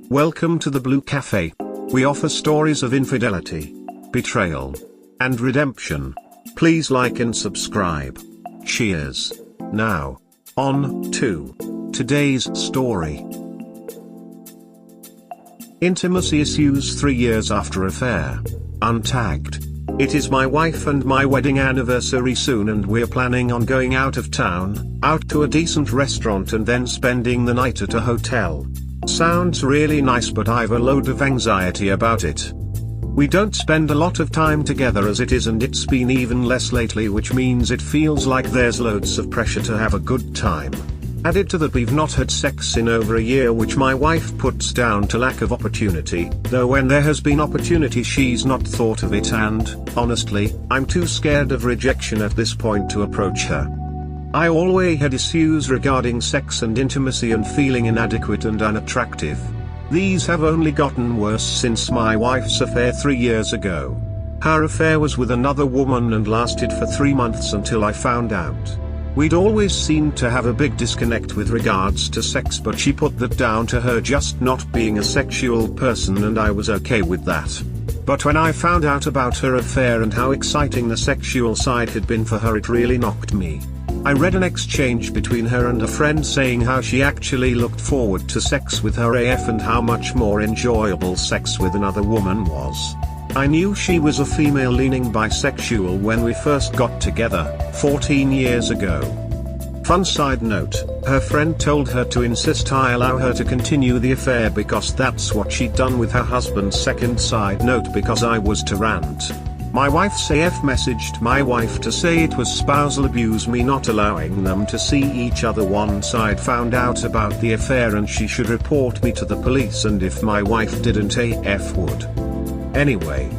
Welcome to the Blue Cafe. We offer stories of infidelity, betrayal, and redemption. Please like and subscribe. Cheers. Now, on to today's story. Intimacy issues 3 years after affair. Untagged. It is my wife and my wedding anniversary soon, and we're planning on going out of town, out to a decent restaurant and then spending the night at a hotel. Sounds really nice, but I've a load of anxiety about it. We don't spend a lot of time together as it is, and it's been even less lately, which means it feels like there's loads of pressure to have a good time. Added to that, we've not had sex in over a year, which my wife puts down to lack of opportunity, though when there has been opportunity she's not thought of it, and, honestly, I'm too scared of rejection at this point to approach her. I always had issues regarding sex and intimacy and feeling inadequate and unattractive. These have only gotten worse since my wife's affair 3 years ago. Her affair was with another woman and lasted for 3 months until I found out. We'd always seemed to have a big disconnect with regards to sex, but she put that down to her just not being a sexual person, and I was okay with that. But when I found out about her affair and how exciting the sexual side had been for her, it really knocked me. I read an exchange between her and a friend saying how she actually looked forward to sex with her AF and how much more enjoyable sex with another woman was. I knew she was a female-leaning bisexual when we first got together, 14 years ago. Fun side note, her friend told her to insist I allow her to continue the affair because that's what she'd done with her husband. Second side note, because I was to rant. My wife's AF messaged my wife to say it was spousal abuse me not allowing them to see each other once I'd found out about the affair, and she should report me to the police, and if my wife didn't, AF would. Anyway,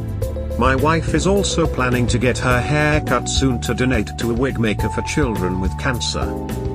my wife is also planning to get her hair cut soon to donate to a wig maker for children with cancer.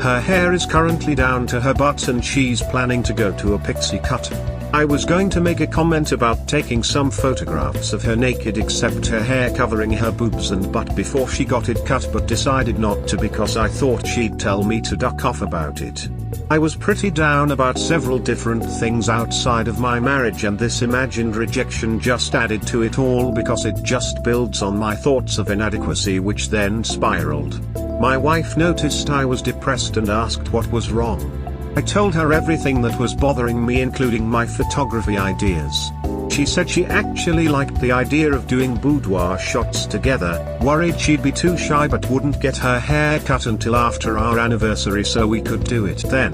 Her hair is currently down to her butt and she's planning to go to a pixie cut. I was going to make a comment about taking some photographs of her naked except her hair covering her boobs and butt before she got it cut, but decided not to because I thought she'd tell me to duck off about it. I was pretty down about several different things outside of my marriage, and this imagined rejection just added to it all because it just builds on my thoughts of inadequacy, which then spiraled. My wife noticed I was depressed and asked what was wrong. I told her everything that was bothering me, including my photography ideas. She said she actually liked the idea of doing boudoir shots together, worried she'd be too shy but wouldn't get her hair cut until after our anniversary so we could do it then.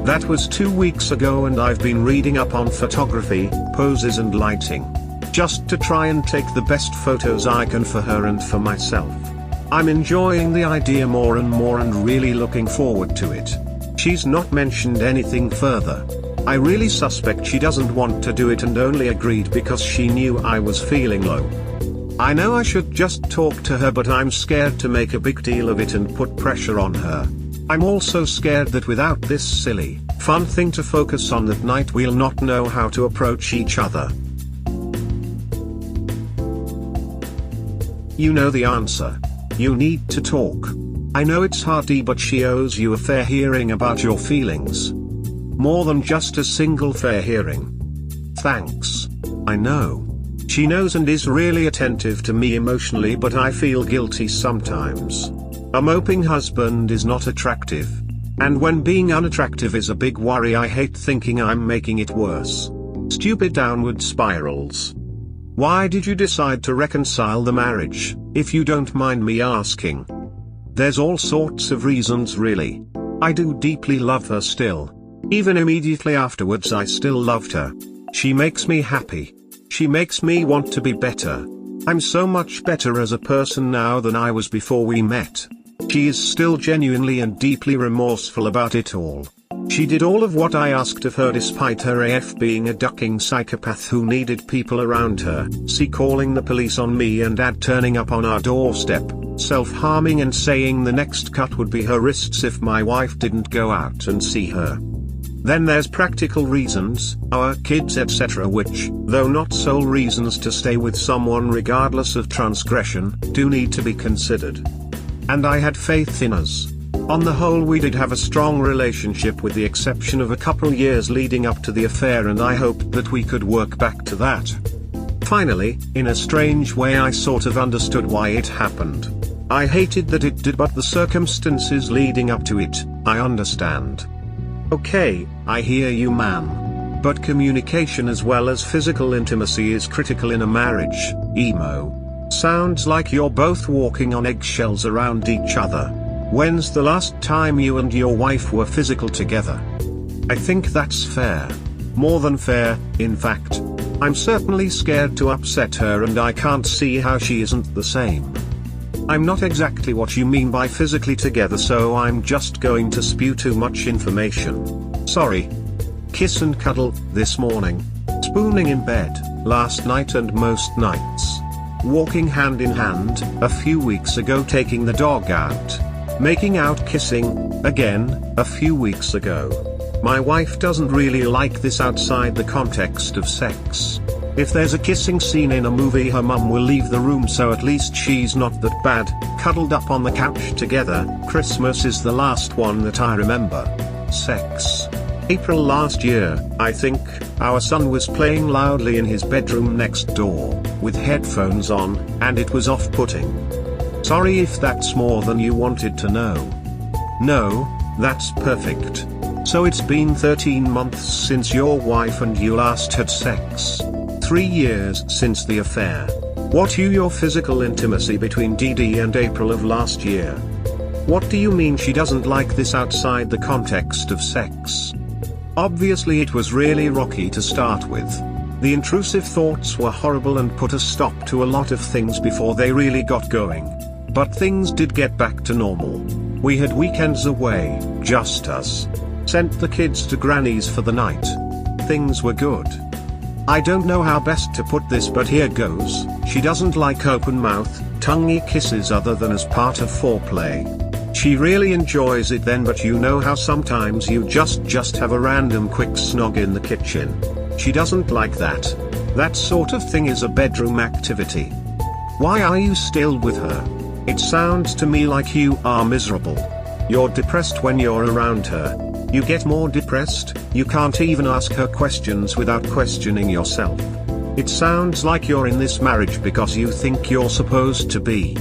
That was 2 weeks ago, and I've been reading up on photography, poses and lighting, just to try and take the best photos I can for her and for myself. I'm enjoying the idea more and more and really looking forward to it. She's not mentioned anything further. I really suspect she doesn't want to do it and only agreed because she knew I was feeling low. I know I should just talk to her, but I'm scared to make a big deal of it and put pressure on her. I'm also scared that without this silly, fun thing to focus on that night, we'll not know how to approach each other. You know the answer. You need to talk. I know it's hardy, but she owes you a fair hearing about your feelings. More than just a single fair hearing. Thanks. I know. She knows and is really attentive to me emotionally, but I feel guilty sometimes. A moping husband is not attractive. And when being unattractive is a big worry, I hate thinking I'm making it worse. Stupid downward spirals. Why did you decide to reconcile the marriage, if you don't mind me asking? There's all sorts of reasons really. I do deeply love her still. Even immediately afterwards I still loved her. She makes me happy. She makes me want to be better. I'm so much better as a person now than I was before we met. She is still genuinely and deeply remorseful about it all. She did all of what I asked of her despite her AF being a ducking psychopath who needed people around her, C calling the police on me and Dad turning up on our doorstep, self-harming and saying the next cut would be her wrists if my wife didn't go out and see her. Then there's practical reasons, our kids etc., which, though not sole reasons to stay with someone regardless of transgression, do need to be considered. And I had faith in us. On the whole, we did have a strong relationship with the exception of a couple years leading up to the affair, and I hoped that we could work back to that. Finally, in a strange way, I sort of understood why it happened. I hated that it did, but the circumstances leading up to it, I understand. Okay, I hear you, man. But communication as well as physical intimacy is critical in a marriage, emo. Sounds like you're both walking on eggshells around each other. When's the last time you and your wife were physical together? I think that's fair. More than fair, in fact. I'm certainly scared to upset her, and I can't see how she isn't the same. I'm not exactly what you mean by physically together, so I'm just going to spew too much information. Sorry. Kiss and cuddle, this morning. Spooning in bed, last night and most nights. Walking hand in hand, a few weeks ago taking the dog out. Making out, kissing, again, a few weeks ago. My wife doesn't really like this outside the context of sex. If there's a kissing scene in a movie, her mum will leave the room, so at least she's not that bad, cuddled up on the couch together. Christmas is the last one that I remember. Sex. April last year, I think, our son was playing loudly in his bedroom next door, with headphones on, and it was off-putting. Sorry if that's more than you wanted to know. No, that's perfect. So it's been 13 months since your wife and you last had sex. 3 years since the affair. What your physical intimacy between Dee and April of last year? What do you mean she doesn't like this outside the context of sex? Obviously it was really rocky to start with. The intrusive thoughts were horrible and put a stop to a lot of things before they really got going. But things did get back to normal. We had weekends away, just us. Sent the kids to Granny's for the night. Things were good. I don't know how best to put this, but here goes. She doesn't like open mouth, tonguey kisses other than as part of foreplay. She really enjoys it then, but you know how sometimes you just have a random quick snog in the kitchen. She doesn't like that. That sort of thing is a bedroom activity. Why are you still with her? It sounds to me like you are miserable. You're depressed when you're around her. You get more depressed, you can't even ask her questions without questioning yourself. It sounds like you're in this marriage because you think you're supposed to be.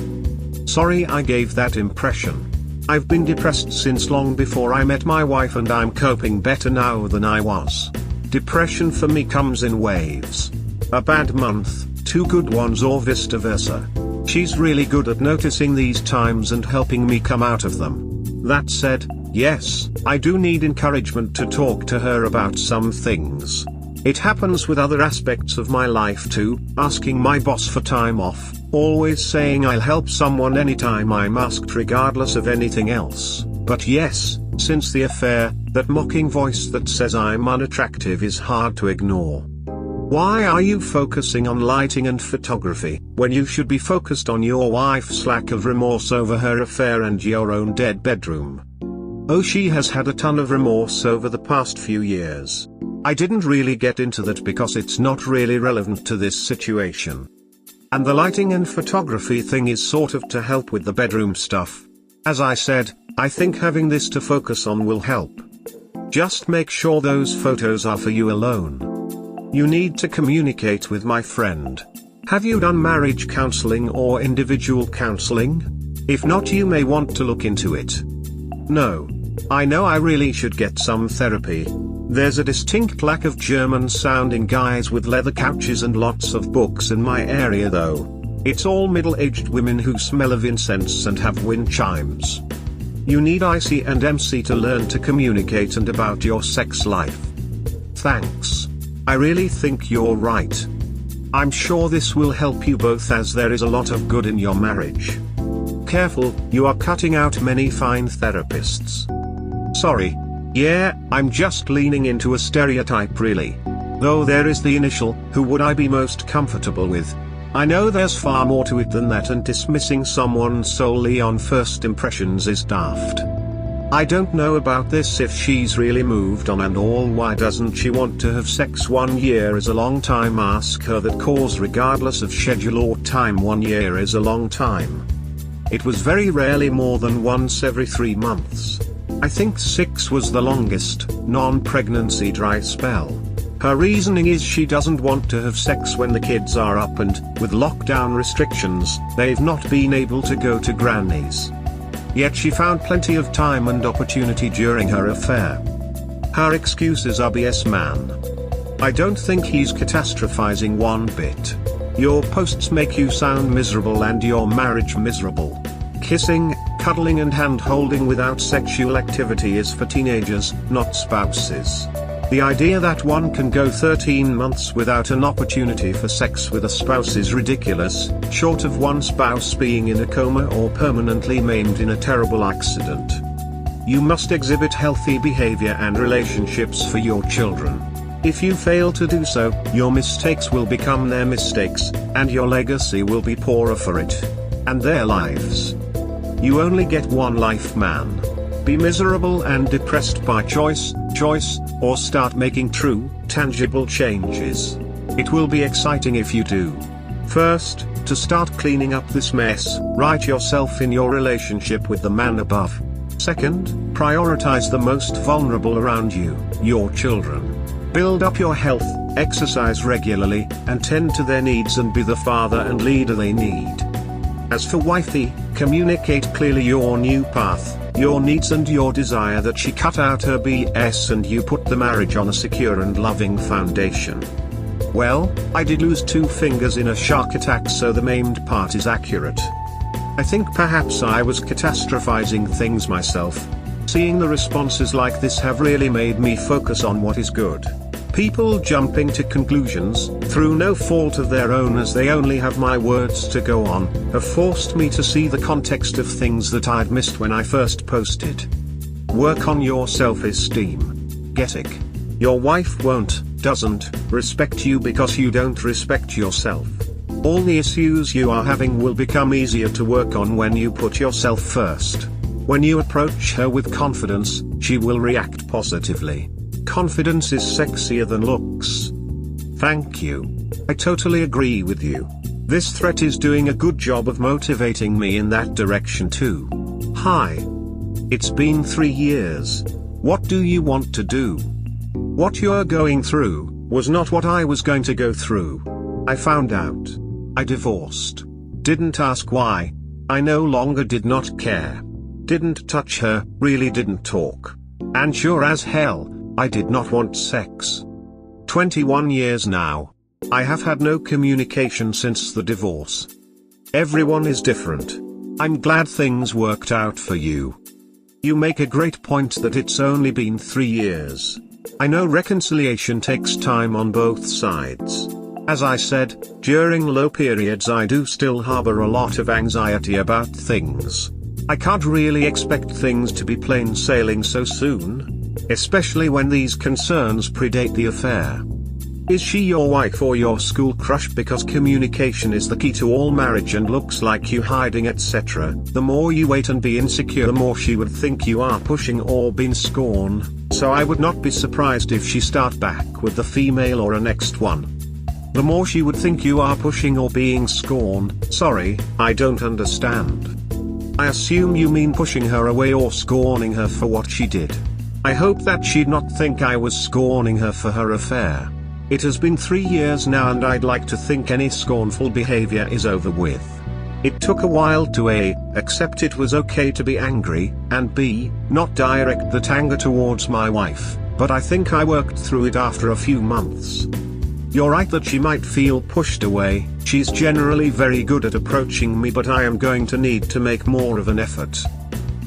Sorry I gave that impression. I've been depressed since long before I met my wife, and I'm coping better now than I was. Depression for me comes in waves. A bad month, 2 good ones, or vice versa. She's really good at noticing these times and helping me come out of them. That said, yes, I do need encouragement to talk to her about some things. It happens with other aspects of my life too, asking my boss for time off, always saying I'll help someone anytime I'm asked regardless of anything else. But yes, since the affair, that mocking voice that says I'm unattractive is hard to ignore. Why are you focusing on lighting and photography, when you should be focused on your wife's lack of remorse over her affair and your own dead bedroom? Oh, she has had a ton of remorse over the past few years. I didn't really get into that because it's not really relevant to this situation. And the lighting and photography thing is sort of to help with the bedroom stuff. As I said, I think having this to focus on will help. Just make sure those photos are for you alone. You need to communicate with my friend. Have you done marriage counseling or individual counseling? If not, you may want to look into it. No. I know I really should get some therapy. There's a distinct lack of German-sounding guys with leather couches and lots of books in my area though. It's all middle-aged women who smell of incense and have wind chimes. You need IC and MC to learn to communicate and about your sex life. Thanks. I really think you're right. I'm sure this will help you both, as there is a lot of good in your marriage. Careful, you are cutting out many fine therapists. Sorry. Yeah, I'm just leaning into a stereotype really. Though there is the initial, who would I be most comfortable with? I know there's far more to it than that, and dismissing someone solely on first impressions is daft. I don't know about this, if she's really moved on and all. Why doesn't she want to have sex? 1 year is a long time. Ask her that cause regardless of schedule or time. 1 year is a long time. It was very rarely more than once every 3 months. I think 6 was the longest, non-pregnancy dry spell. Her reasoning is she doesn't want to have sex when the kids are up, and, with lockdown restrictions, they've not been able to go to granny's. Yet she found plenty of time and opportunity during her affair. Her excuses are BS, man. I don't think he's catastrophizing one bit. Your posts make you sound miserable and your marriage miserable. Kissing, cuddling and hand-holding without sexual activity is for teenagers, not spouses. The idea that one can go 13 months without an opportunity for sex with a spouse is ridiculous, short of one spouse being in a coma or permanently maimed in a terrible accident. You must exhibit healthy behavior and relationships for your children. If you fail to do so, your mistakes will become their mistakes, and your legacy will be poorer for it. And their lives. You only get one life, man. Be miserable and depressed by choice, or start making true, tangible changes. It will be exciting if you do. First, to start cleaning up this mess, right yourself in your relationship with the man above. Second, prioritize the most vulnerable around you, your children. Build up your health, exercise regularly, and tend to their needs and be the father and leader they need. As for wifey, communicate clearly your new path, your needs and your desire that she cut out her BS and you put the marriage on a secure and loving foundation. Well, I did lose 2 fingers in a shark attack, so the maimed part is accurate. I think perhaps I was catastrophizing things myself. Seeing the responses like this have really made me focus on what is good. People jumping to conclusions, through no fault of their own as they only have my words to go on, have forced me to see the context of things that I'd missed when I first posted. Work on your self-esteem. Get it. Your wife doesn't respect you because you don't respect yourself. All the issues you are having will become easier to work on when you put yourself first. When you approach her with confidence, she will react positively. Confidence is sexier than looks. Thank you. I totally agree with you. This threat is doing a good job of motivating me in that direction too. Hi. It's been 3 years. What do you want to do? What you're going through was not what I was going to go through. I found out. I divorced. Didn't ask why. I no longer did not care. Didn't touch her, really didn't talk. And sure as hell, I did not want sex. 21 years now. I have had no communication since the divorce. Everyone is different. I'm glad things worked out for you. You make a great point that it's only been 3 years. I know reconciliation takes time on both sides. As I said, during low periods I do still harbor a lot of anxiety about things. I can't really expect things to be plain sailing so soon. Especially when these concerns predate the affair. Is she your wife or your school crush? Because communication is the key to all marriage, and looks like you hiding etc. The more you wait and be insecure, the more she would think you are pushing or being scorned, so I would not be surprised if she start back with the female or a next one. The more she would think you are pushing or being scorned. Sorry, I don't understand. I assume you mean pushing her away or scorning her for what she did. I hope that she'd not think I was scorning her for her affair. It has been 3 years now, and I'd like to think any scornful behavior is over with. It took a while to A, accept it was okay to be angry, and B, not direct that anger towards my wife, but I think I worked through it after a few months. You're right that she might feel pushed away. She's generally very good at approaching me, but I am going to need to make more of an effort.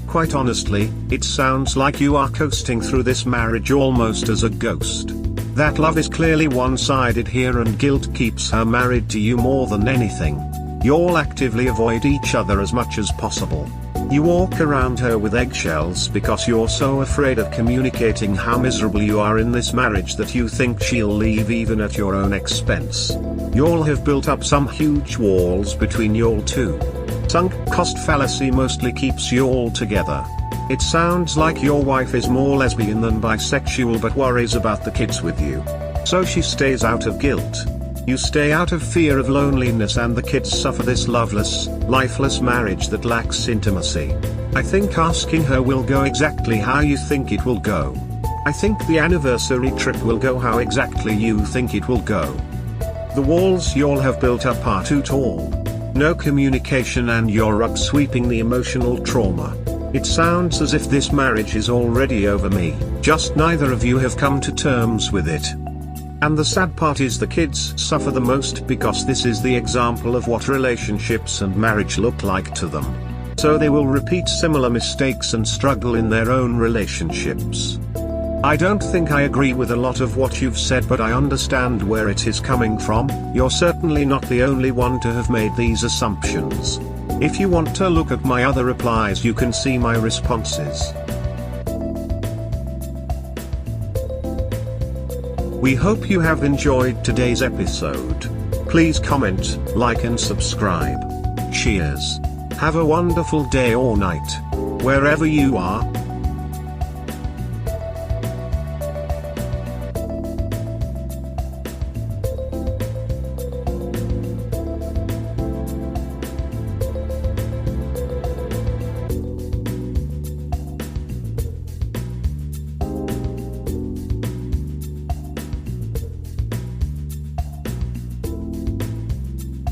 Quite honestly, it sounds like you are coasting through this marriage almost as a ghost. That love is clearly one-sided here, and guilt keeps her married to you more than anything. You'll actively avoid each other as much as possible. You walk around her with eggshells because you're so afraid of communicating how miserable you are in this marriage that you think she'll leave even at your own expense. You'll have built up some huge walls between y'all two. Sunk cost fallacy mostly keeps you all together. It sounds like your wife is more lesbian than bisexual, but worries about the kids with you. So she stays out of guilt. You stay out of fear of loneliness and the kids suffer this loveless, lifeless marriage that lacks intimacy. I think asking her will go exactly how you think it will go. I think the anniversary trip will go how exactly you think it will go. The walls y'all have built up are too tall. No communication and you're up sweeping the emotional trauma. It sounds as if this marriage is already over me, just neither of you have come to terms with it. And the sad part is the kids suffer the most because this is the example of what relationships and marriage look like to them. So they will repeat similar mistakes and struggle in their own relationships. I don't think I agree with a lot of what you've said, but I understand where it is coming from. You're certainly not the only one to have made these assumptions. If you want to look at my other replies, you can see my responses. We hope you have enjoyed today's episode. Please comment, like and subscribe. Cheers. Have a wonderful day or night, wherever you are.